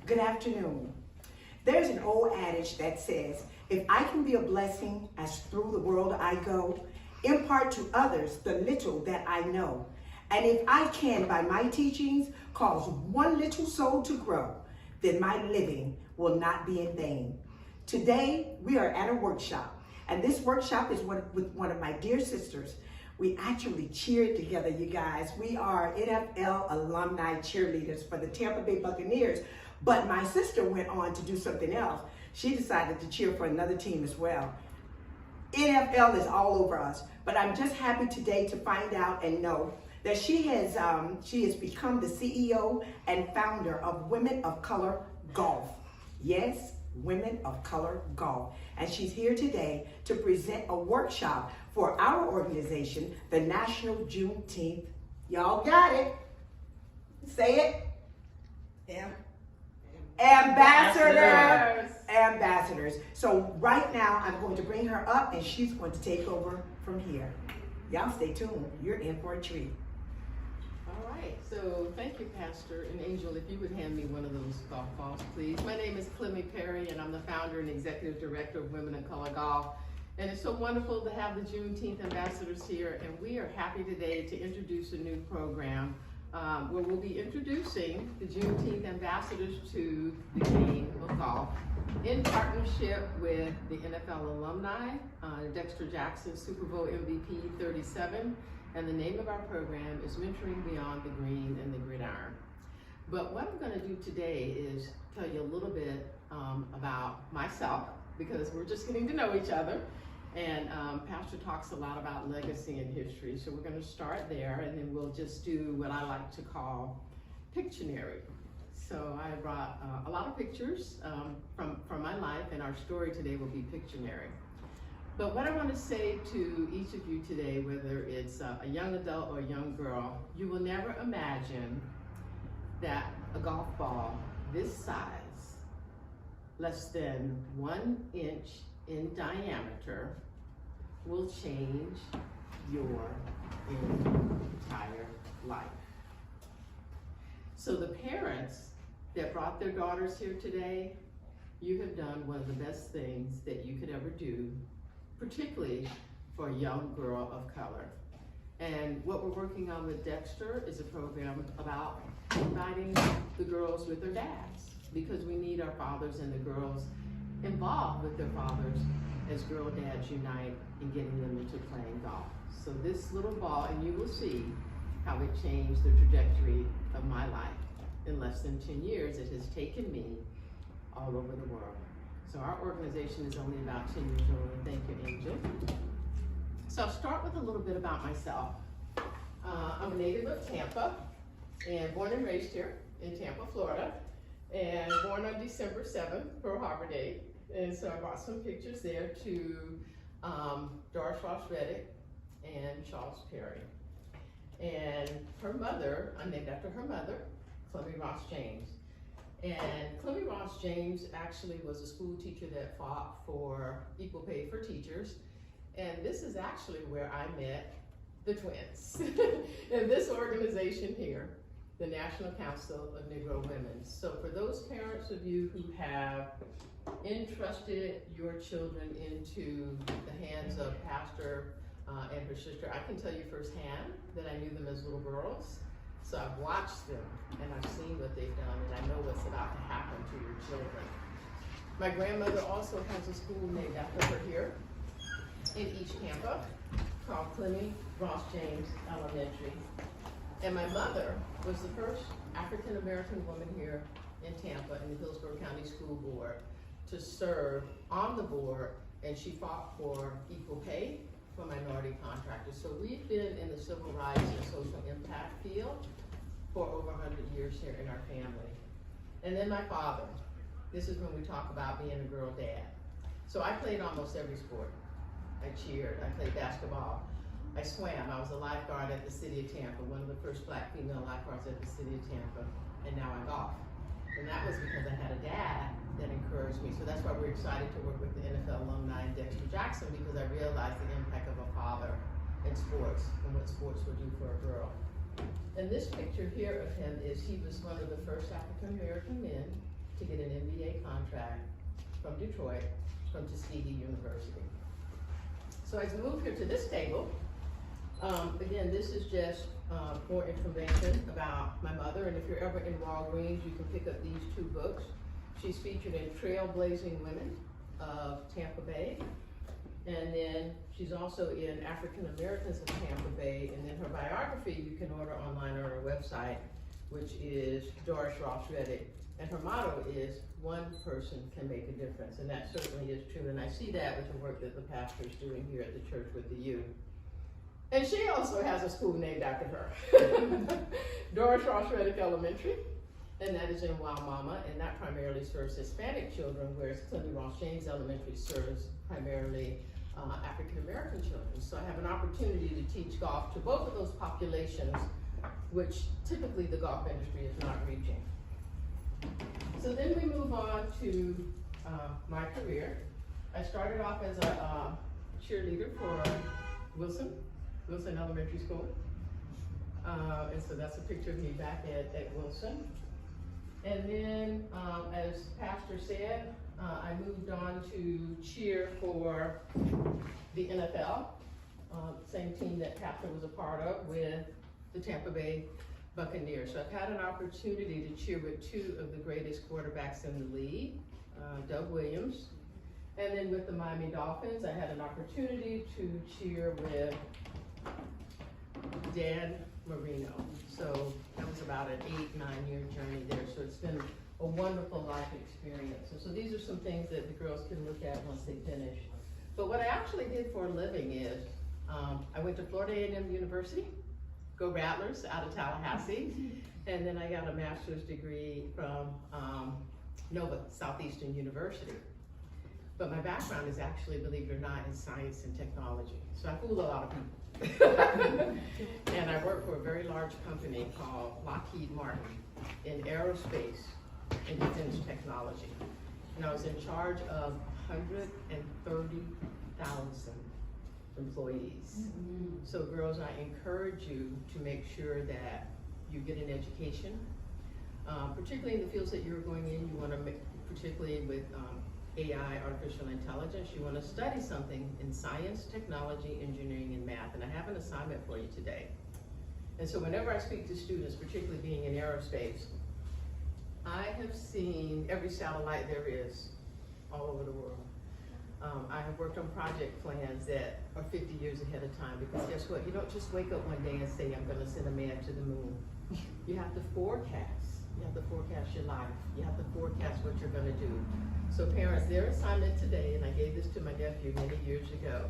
Good afternoon. There's an old adage that says, if I can be a blessing as through the world I go, impart to others the little that I know. And if I can, by my teachings, cause one little soul to grow, then my living will not be in vain. Today, we are at a workshop, and this workshop is with one of my dear sisters. We actually cheered together, you guys. We are NFL alumni cheerleaders for the Tampa Bay Buccaneers, but my sister went on to do something else. She decided to cheer for another team as well. NFL is all over us, but I'm just happy today to find out and know that she has become the CEO and founder of Women of Color Golf. Yes, Women of Color Golf. And she's here today to present a workshop for our organization, the National Juneteenth. Y'all got it? Say it. Ambassadors. So right now, I'm going to bring her up and she's going to take over from here. Y'all stay tuned. You're in for a treat. All right, so thank you, Pastor. And Angel, if you would hand me one of those golf balls, please. My name is Clemmy Perry, and I'm the founder and executive director of Women of Color Golf. And it's so wonderful to have the Juneteenth Ambassadors here, and we are happy today to introduce a new program where we'll be introducing the Juneteenth Ambassadors to the game of golf in partnership with the NFL alumni, Dexter Jackson, Super Bowl MVP 37, and the name of our program is Mentoring Beyond the Green and the Gridiron. But what I'm going to do today is tell you a little bit about myself, because we're just getting to know each other. And Pastor talks a lot about legacy and history, so we're going to start there, and then we'll just do what I like to call Pictionary. So I brought a lot of pictures from my life, and our story today will be Pictionary. But what I want to say to each of you today, whether it's a young adult or a young girl, you will never imagine that a golf ball this size, less than 1 inch in diameter, will change your entire life. So the parents that brought their daughters here today, you have done one of the best things that you could ever do, particularly for a young girl of color. And what we're working on with Dexter is a program about uniting the girls with their dads, because we need our fathers and the girls involved with their fathers as girl dads unite in getting them into playing golf. So this little ball, and you will see how it changed the trajectory of my life. In less than 10 years, it has taken me all over the world. So our organization is only about 10 years old, and thank you, Angel. So I'll start with a little bit about myself. I'm a native of Tampa, and born and raised here in Tampa, Florida, and born on December 7th, Pearl Harbor Day. And so I brought some pictures there to Doris Ross Reddick and Charles Perry. And her mother, I'm named after her mother, Clemmy Ross James. And Clemmy Ross James actually was a school teacher that fought for equal pay for teachers. And this is actually where I met the twins in this organization here, the National Council of Negro Women. So for those parents of you who have entrusted your children into the hands of Pastor and her sister, I can tell you firsthand that I knew them as little girls. So I've watched them and I've seen what they've done, and I know what's about to happen to your children. My grandmother also has a school named after her here in East Tampa called Clemmy Ross James Elementary. And my mother was the first African American woman here in Tampa in the Hillsborough County School Board to serve on the board, and she fought for equal pay for minority contractors. So we've been in the civil rights and social impact field for over 100 years here in our family. And then my father, this is when we talk about being a girl dad. So I played almost every sport. I cheered, I played basketball, I swam, I was a lifeguard at the City of Tampa, one of the first black female lifeguards at the City of Tampa, and now I golf. And that was because I had a dad that encouraged me. So that's why we're excited to work with the NFL alumni Dexter Jackson, because I realized the impact of a father in sports and what sports would do for a girl. And this picture here of him is he was one of the first African American men to get an MBA contract from Detroit, from Tuskegee University. So as we move here to this table, again, this is just more information about my mother, and if you're ever in Walgreens, you can pick up these two books. She's featured in Trailblazing Women of Tampa Bay, and then she's also in African Americans of Tampa Bay, and then her biography you can order online on her website, which is Doris Ross Reddick, and her motto is, one person can make a difference, and that certainly is true, and I see that with the work that the pastor is doing here at the church with the youth. And she also has a school named after her, Doris Ross Reddick Elementary, and that is in Waimama, and that primarily serves Hispanic children, whereas Clinton Ross James Elementary serves primarily African American children. So I have an opportunity to teach golf to both of those populations, which typically the golf industry is not reaching. So then we move on to my career. I started off as a cheerleader for Wilson Elementary School. And so that's a picture of me back at Wilson. And then, as Pastor said, I moved on to cheer for the NFL, same team that Pastor was a part of with the Tampa Bay Buccaneers. So I've had an opportunity to cheer with two of the greatest quarterbacks in the league, Doug Williams. And then with the Miami Dolphins, I had an opportunity to cheer with Dan Marino. So that was about an 8-9 year journey there. So it's been a wonderful life experience. And so these are some things that the girls can look at once they finish. But what I actually did for a living is, I went to Florida A&M University, go Rattlers, out of Tallahassee. And then I got a master's degree from Nova, Southeastern University. But my background is actually, believe it or not, in science and technology. So I fool a lot of people. And I work for a very large company called Lockheed Martin in aerospace and defense technology. And I was in charge of 130,000 employees. Mm-hmm. So girls, I encourage you to make sure that you get an education, particularly in the fields that you're going in. You want to make, particularly with AI, artificial intelligence, you want to study something in science, technology, engineering, and math. And I have an assignment for you today. And so whenever I speak to students, particularly being in aerospace, I have seen every satellite there is all over the world. I have worked on project plans that are 50 years ahead of time, because guess what? You don't just wake up one day and say, I'm going to send a man to the moon. You have to forecast. You have to forecast your life. You have to forecast what you're going to do. So parents, their assignment today, and I gave this to my nephew many years ago,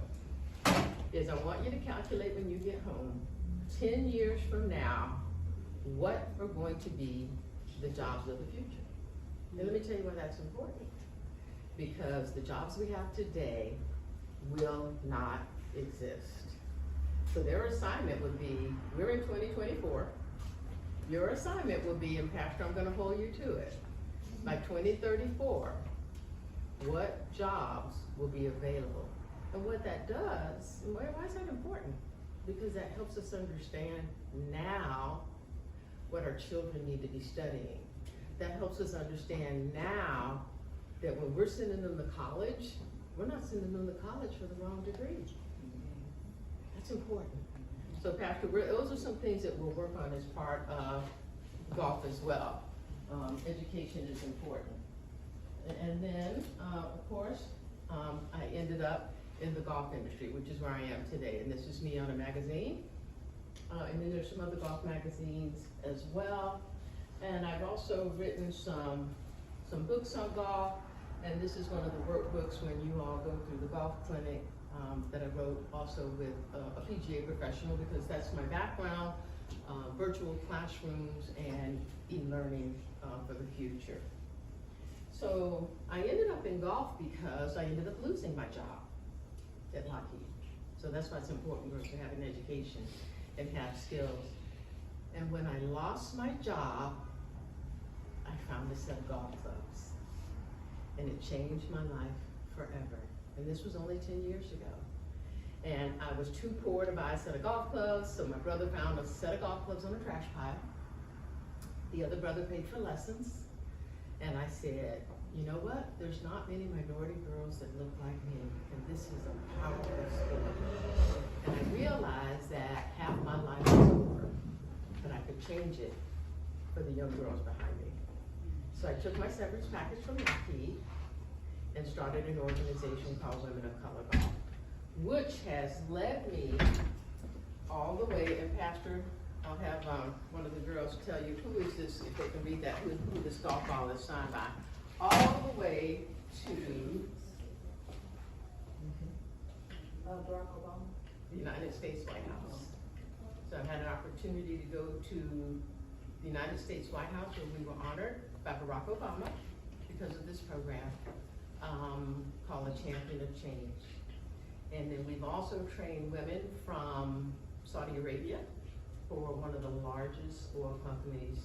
is I want you to calculate when you get home, 10 years from now, what are going to be the jobs of the future. And let me tell you why that's important. Because the jobs we have today will not exist. So their assignment would be, we're in 2024, your assignment will be, and Pastor, I'm going to hold you to it, by 2034, what jobs will be available? And what that does, and why is that important? Because that helps us understand now what our children need to be studying. That helps us understand now that when we're sending them to college, we're not sending them to college for the wrong degree. That's important. So Pastor, those are some things that we'll work on as part of golf as well. Education is important. And then, of course, I ended up in the golf industry, which is where I am today. And this is me on a magazine. And then there's some other golf magazines as well. And I've also written some books on golf. And this is one of the workbooks when you all go through the golf clinic that I wrote also with a PGA professional, because that's my background, virtual classrooms and e-learning for the future. So I ended up in golf because I ended up losing my job at Lockheed. So that's why it's important for us to have an education and have skills. And when I lost my job, I found a set of golf clubs. And it changed my life forever. And this was only 10 years ago. And I was too poor to buy a set of golf clubs, so my brother found a set of golf clubs on a trash pile. The other brother paid for lessons. And I said, you know what? There's not many minority girls that look like me, and this is a powerful story. And I realized that half my life was over, but I could change it for the young girls behind me. So I took my severance package from WOCG and started an organization called Women of Color Golf, which has led me all the way, and Pastor, I'll have one of the girls tell you who is this, if they can read that, who this golf ball is signed by, all the way to Barack Obama. the United States White House. So I had an opportunity to go to the United States White House where we were honored by Barack Obama because of this program called A Champion of Change. And then we've also trained women from Saudi Arabia for one of the largest oil companies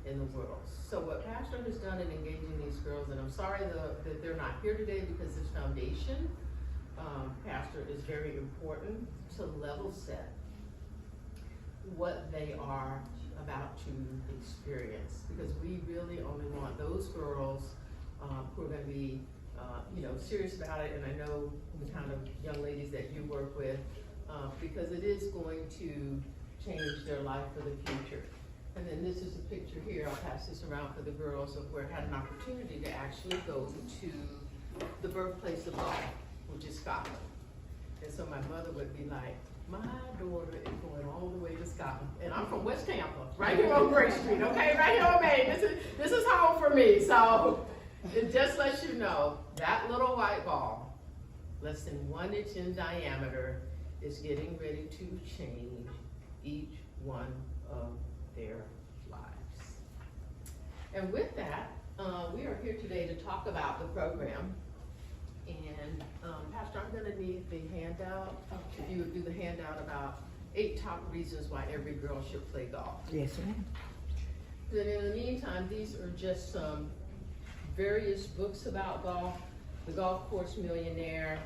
in the world. So what Pastor has done in engaging these girls, and I'm sorry that they're not here today because this foundation, Pastor, is very important to level set what they are about to experience, because we really only want those girls who are going to be serious about it, and I know the kind of young ladies that you work with, because it is going to change their life for the future. And then this is a picture here, I'll pass this around for the girls, of where I had an opportunity to actually go to the birthplace of golf, which is Scotland. And so my mother would be like, my daughter is going all the way to Scotland. And I'm from West Tampa, right here on Gray Street, okay, right here on Main. This is home for me. So it just lets you know, that little white ball, less than 1 inch in diameter, is getting ready to change each one of their lives. And with that, we are here today to talk about the program. And Pastor, I'm going to need the handout. If you would do the handout about 8 top reasons why every girl should play golf. Yes, ma'am. Then in the meantime, these are just some various books about golf. The Golf Course Millionaire.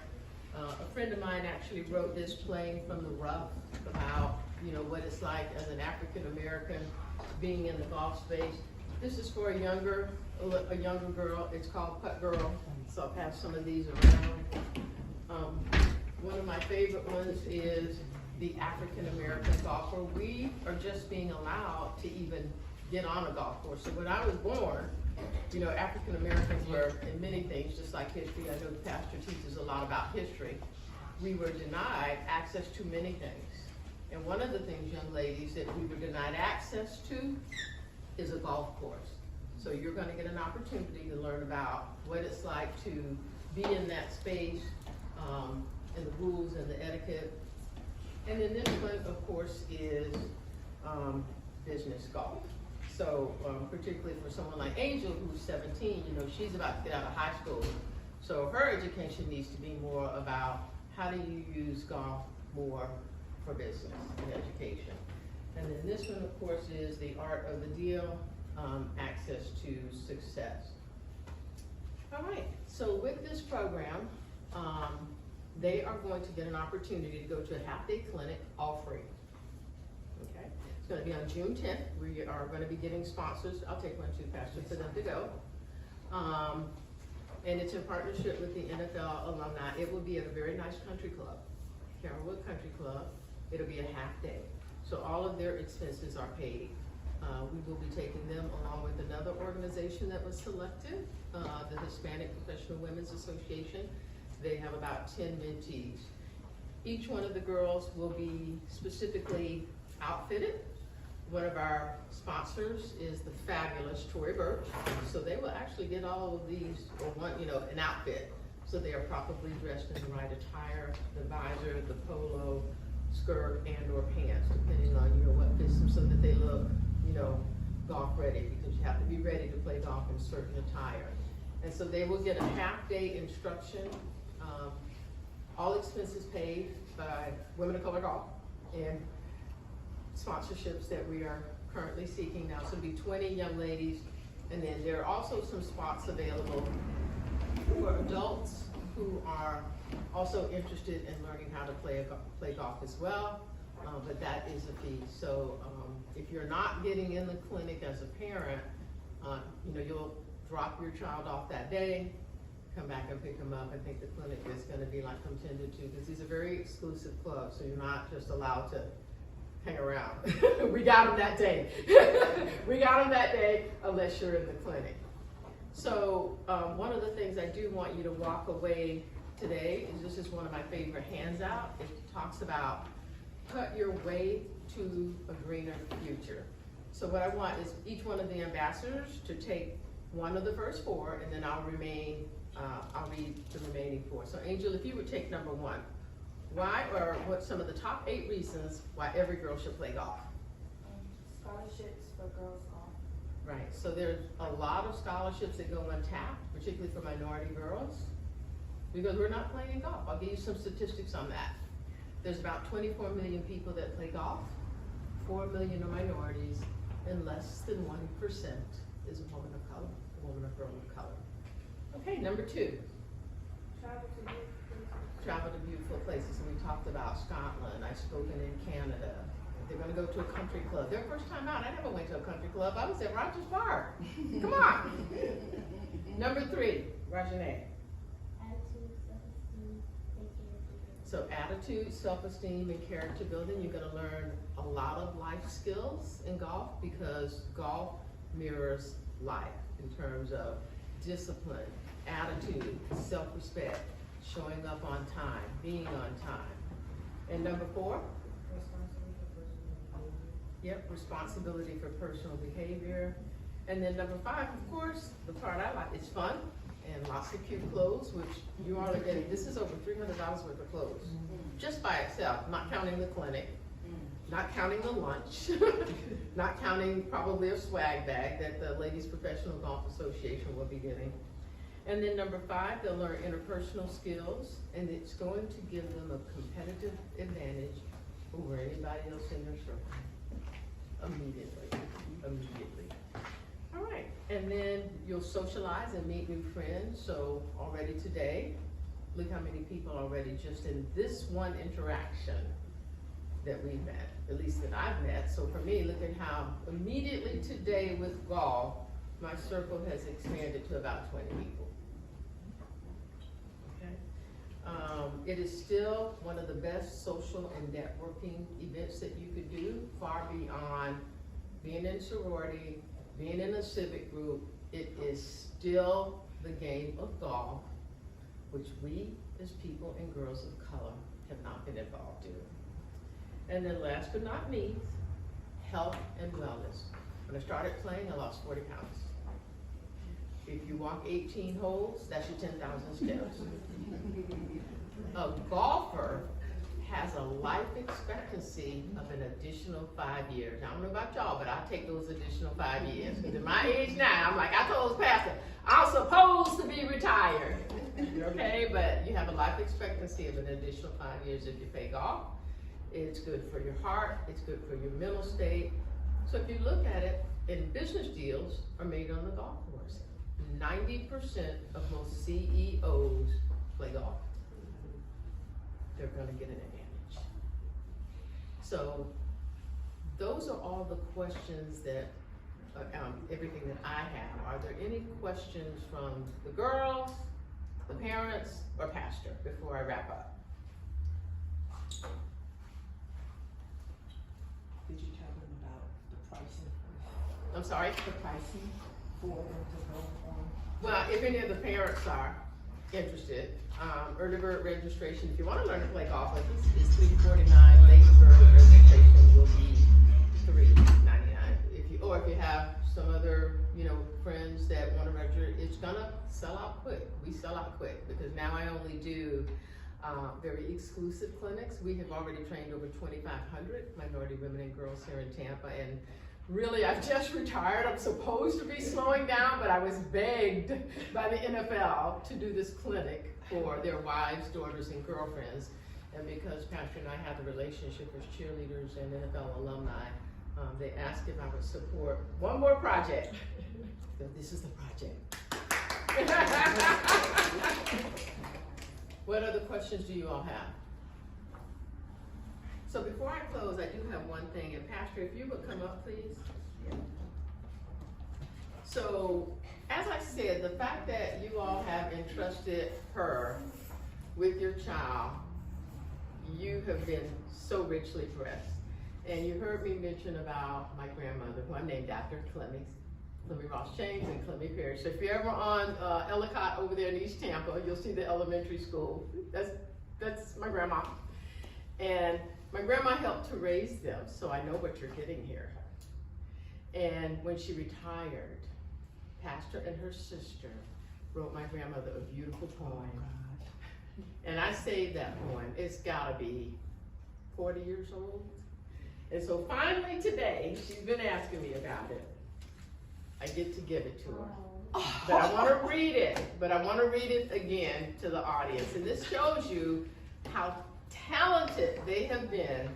A friend of mine actually wrote this, Playing from the Rough, about what it's like as an African American being in the golf space. This is for a younger girl. It's called Putt Girl. So I'll pass some of these around. One of my favorite ones is the African American golfer. We are just being allowed to even get on a golf course. So when I was born, African Americans were in many things, just like history. I know the pastor teaches a lot about history. We were denied access to many things. And one of the things, young ladies, that we were denied access to is a golf course. So you're going to get an opportunity to learn about what it's like to be in that space, and the rules and the etiquette. And then this one, of course, is business golf. So particularly for someone like Angel, who's 17, she's about to get out of high school. So her education needs to be more about how do you use golf more for business and education. And then this one, of course, is The Art of the Deal, Access to Success. All right, so with this program, they are going to get an opportunity to go to a half-day clinic, all free. Okay, it's going to be on June 10th. We are going to be getting sponsors. I'll take one too, Pastor, for them to go. And it's in partnership with the NFL alumni. It will be at a very nice country club, Carrollwood Country Club. It'll be a half day. So all of their expenses are paid. We will be taking them along with another organization that was selected, the Hispanic Professional Women's Association. They have about 10 mentees. Each one of the girls will be specifically outfitted. One of our sponsors is the fabulous Tory Burch. So they will actually get all of these, or an outfit. So they are properly dressed in the right attire, the visor, the polo, skirt, and or pants, depending on what fits them, so that they look golf ready, because you have to be ready to play golf in certain attire. And so they will get a half-day instruction, all expenses paid by Women of Color Golf, and sponsorships that we are currently seeking now. So it'll be 20 young ladies, and then there are also some spots available for adults who are also interested in learning how to play golf as well, but that is a fee. So if you're not getting in the clinic as a parent, you'll drop your child off that day, come back and pick them up. I think the clinic is gonna be like from 10 to 2, because these are very exclusive clubs, so you're not just allowed to hang around. We got them that day. We got them that day unless you're in the clinic. So one of the things I do want you to walk away today is this is one of my favorite handout. It talks about cut your way to a greener future. So what I want is each one of the ambassadors to take one of the first 4, and then I'll read the remaining 4. So Angel, if you would take number 1, why or what's some of the top 8 reasons why every girl should play golf? Scholarships for girls golf. Right, so there's a lot of scholarships that go untapped, particularly for minority girls, because we're not playing golf. I'll give you some statistics on that. There's about 24 million people that play golf, 4 million are minorities, and less than 1% is a woman of color, a woman or girl of color. Okay, number 2. Travel to beautiful places. And we talked about Scotland. I've spoken in Canada. They're going to go to a country club. Their first time out, I never went to a country club. I was at Rogers Park. Come on. Number 3, Rajane. So attitude, self-esteem, and character building. You're going to learn a lot of life skills in golf, because golf mirrors life in terms of discipline, attitude, self-respect, showing up on time, being on time. And number 4? Yep, responsibility for personal behavior. And then number 5, of course, the part I like, it's fun and lots of cute clothes, which you are getting. This is over $300 worth of clothes, just by itself, not counting the clinic, not counting the lunch, not counting probably a swag bag that the Ladies Professional Golf Association will be giving. And then number 5, they'll learn interpersonal skills, and it's going to give them a competitive advantage over anybody else in their circle. Immediately. All right, and then you'll socialize and meet new friends. So already today, look how many people already just in this one interaction that we've met, at least that I've met. So for me, look at how immediately today with golf, my circle has expanded to about 20 people. It is still one of the best social and networking events that you could do, far beyond being in sorority, being in a civic group. It is still the game of golf, which we as people and girls of color have not been involved in. And then last but not least, health and wellness. When I started playing, I lost 40 pounds. If you walk 18 holes, that's your 10,000 steps. A golfer has a life expectancy of an additional 5 years. I don't know about y'all, but I'll take those additional 5 years. Because at my age now, I'm like, I told Pastor, I'm supposed to be retired. Okay, but you have a life expectancy of an additional 5 years if you play golf. It's good for your heart, it's good for your mental state. So if you look at it, and business deals are made on the golf course. 90% of most CEOs play golf. They're going to get an advantage. So those are all the questions that, everything that I have. Are there any questions from the girls, the parents, or Pastor before I wrap up? Did you tell them about the pricing? I'm sorry? The pricing for them to go on? Well, if any of the parents are interested, early bird registration, if you want to learn to play golf with us, is $349. Late bird registration will be $399. If you have some other, friends that want to register, it's gonna sell out quick. We sell out quick because now I only do very exclusive clinics. We have already trained over 2,500 minority women and girls here in Tampa, and really, I've just retired. I'm supposed to be slowing down, but I was begged by the NFL to do this clinic for their wives, daughters, and girlfriends. And because Pastor and I have a relationship as cheerleaders and NFL alumni, they asked if I would support one more project. So this is the project. What other questions do you all have? So before I close, I do have one thing, and Pastor, if you would come up, please. So, as I said, the fact that you all have entrusted her with your child, you have been so richly blessed. And you heard me mention about my grandmother, who I named after, Clemmy Ross James and Clemmy Parrish. So if you're ever on Ellicott over there in East Tampa, you'll see the elementary school. That's my grandma. And my grandma helped to raise them, so I know what you're getting here. And when she retired, Pastor and her sister wrote my grandmother a beautiful poem. And I saved that poem. It's gotta be 40 years old. And so finally today, she's been asking me about it. I get to give it to her. But I want to read it again to the audience. And this shows you how talented they have been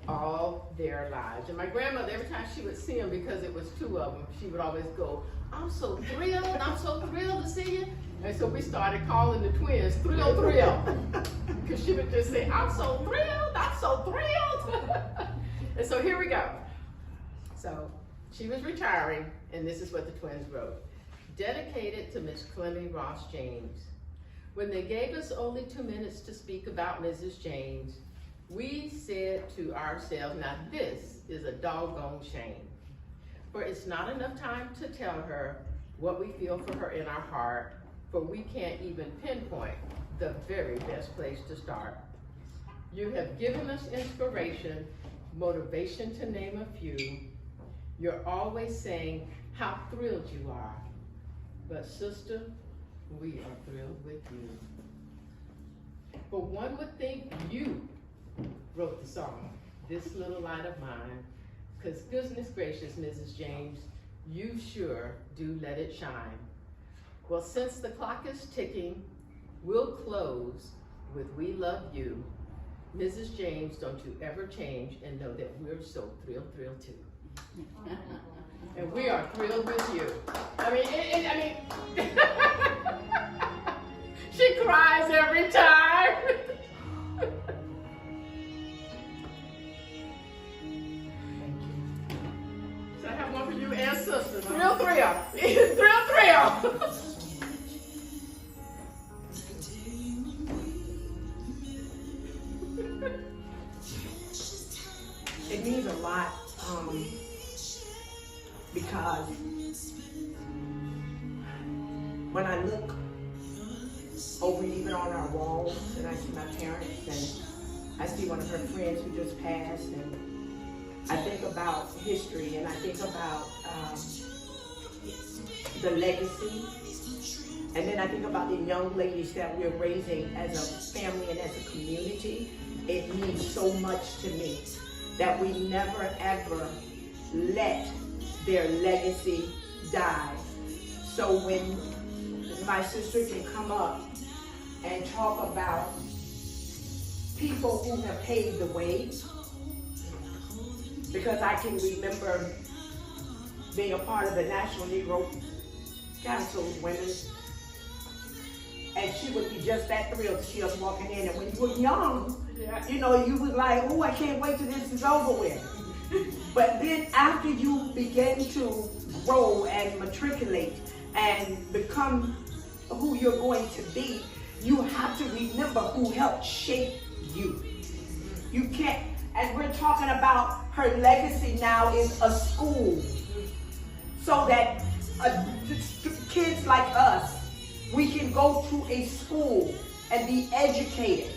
all their lives. And my grandmother, every time she would see them, because it was two of them, she would always go, I'm so thrilled to see you. And so we started calling the twins Thrill. Because she would just say, I'm so thrilled. And so here we go. So she was retiring, and this is what the twins wrote. Dedicated to Miss Clemmy Ross James. When they gave us only 2 minutes to speak about Mrs. James, we said to ourselves, now this is a doggone shame. For it's not enough time to tell her what we feel for her in our heart, for we can't even pinpoint the very best place to start. You have given us inspiration, motivation to name a few. You're always saying how thrilled you are. But sister, we are thrilled with you. For one would think you wrote the song, This Little Light of Mine, because goodness gracious, Mrs. James, you sure do let it shine. Well, since the clock is ticking, we'll close with We Love You. Mrs. James, don't you ever change, and know that we're so thrilled too. And we are thrilled with you. I mean, she cries every time. So I have one for you and sister. Thrill. Thrill. It means a lot because when I look over even on our walls and I see my parents and I see one of her friends who just passed, and I think about history and I think about the legacy, and then I think about the young ladies that we're raising as a family and as a community. It means so much to me that we never ever let their legacy die. So when my sister can come up and talk about people who have paved the way, because I can remember being a part of the National Negro Council's women, and she would be just that thrilled to see us walking in. And when you were young, you know, you was like, oh, I can't wait till this is over with. But then after you begin to grow and matriculate and become who you're going to be, you have to remember who helped shape you. You can't, and we're talking about her legacy now is a school. So that kids like us, we can go to a school and be educated.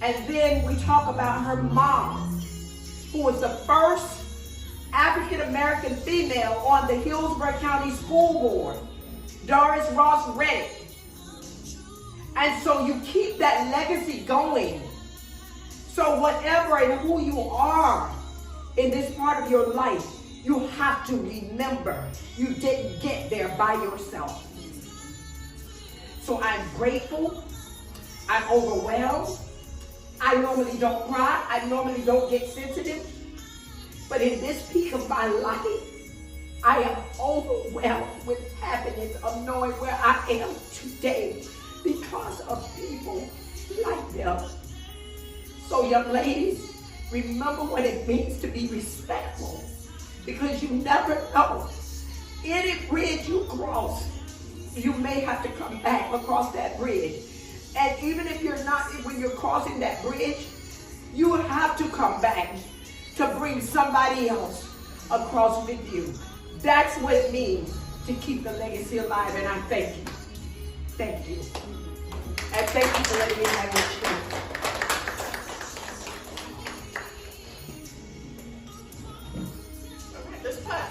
And then we talk about her mom, who was the first African-American female on the Hillsborough County School Board, Doris Ross Reddick. And so you keep that legacy going. So whatever and who you are in this part of your life, you have to remember you didn't get there by yourself. So I'm grateful. I'm overwhelmed. I normally don't cry. I normally don't get sensitive. But in this peak of my life, I am overwhelmed with happiness of knowing where I am today because of people like them. So young ladies, remember what it means to be respectful, because you never know Any bridge you cross, you may have to come back across that bridge. And even if you're not, when you're crossing that bridge, you have to come back to bring somebody else across with you. That's what it means to keep the legacy alive, and I thank you. Thank you. And thank you for letting me have your chance. Let's clap.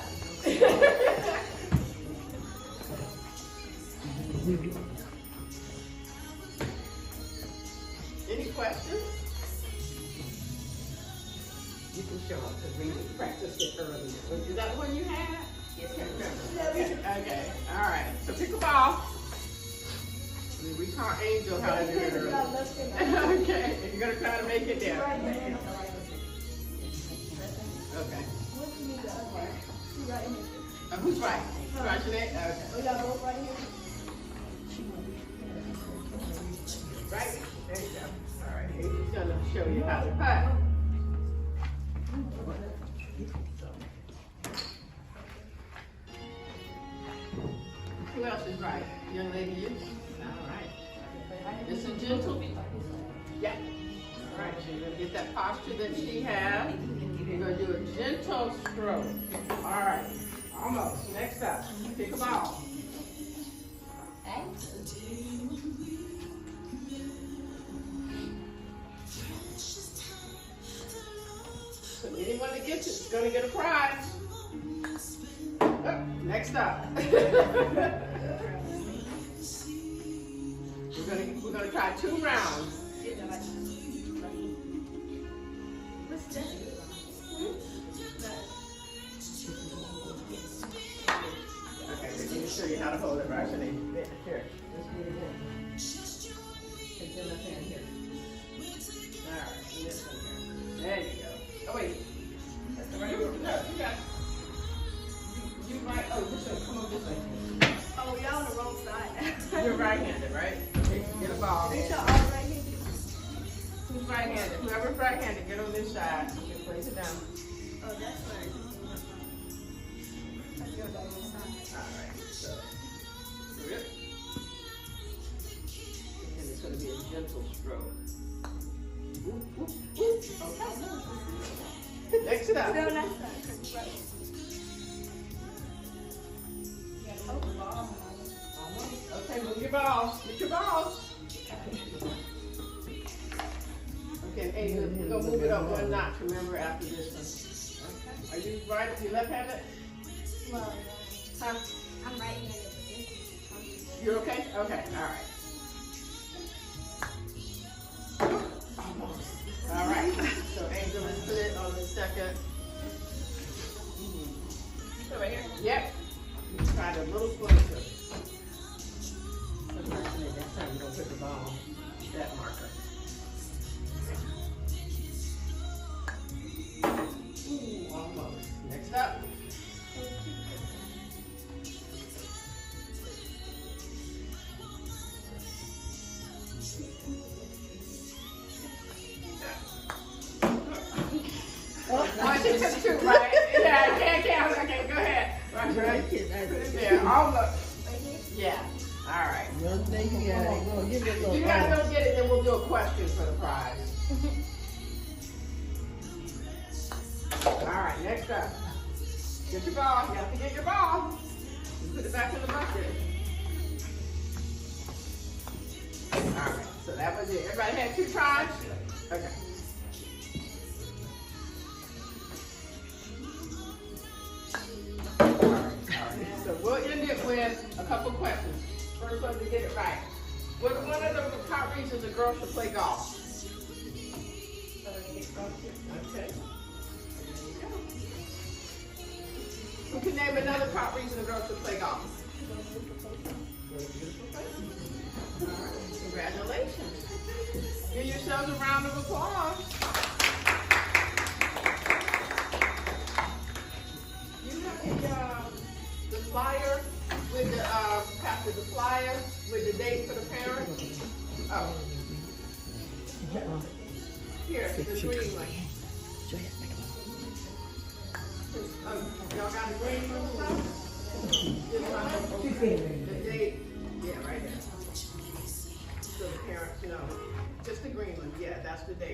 Any questions? You can show up because we practiced it earlier. Is that the one you had? Yes, okay. All right. So pick a ball. We taught Angel how to do it earlier. Okay. And you're going to try to make it down. Okay. Who's right? Right, Jeanette? Okay. Oh, y'all both right here? Right? There you go. All right. Angel's going to show you how to putt. Who else is right? Young lady, you? All right. This is gentle. Yeah. All right. So you're going to get that posture that she had. You're going to do a gentle stroke. All right. Almost. Next up. Pick a ball. So anyone that gets it is going to get a prize. Oh, next up. We're gonna try 2 rounds. Okay, let me show you how to hold it right. Here, let's do it again. Take your left hand here. All right, and this one here. There you go. Oh wait, that's the right one. No, you got it. You right. Oh, this way. Come on this way. Oh, y'all on the wrong side. You're right-handed, right? Okay, get a ball. Ain't y'all all right-handed? Who's right-handed? Whoever's right-handed, get on this side. You can place it down. Oh, that's right. That's your dog side. All right. So, grip. And it's going to be a gentle stroke. Whoop, whoop, whoop. Okay. Next up. No, that's not right. Okay, move your balls. Get your balls. Okay, Angel, we're going to move it up 1 notch, remember, after this one. Okay. Are you right? You left-handed? Well, Huh? I'm right-handed. You're okay? Okay, all right. Almost. All right. So, Angel, let's put it on the second. So right here? Yep. You try it a little closer. Next time you don't put the ball on that marker. Ooh, almost. Next up. One, two, two, right? Yeah, I can't count. Okay, go ahead. Right. Put it there. Almost. Yeah. All right. You guys don't get it, then we'll do a question for the prize. All right, next up. Get your ball. You have to get your ball. You put it back in the bucket. All right, so that was it. Everybody had 2 tries? Okay. All right. So we'll end it with a couple questions. First one to get it right. What are one of the top reasons a girl should play golf? Okay. There you go. Who can name another top reason a girl should play golf? All right. Congratulations. Give yourselves a round of applause. You have the flyer with the after the flyer with the date for the parents. Oh. Here, the green one. Y'all got the green one? The date, yeah, right there. So the parents know. Just the green one, yeah, that's the date.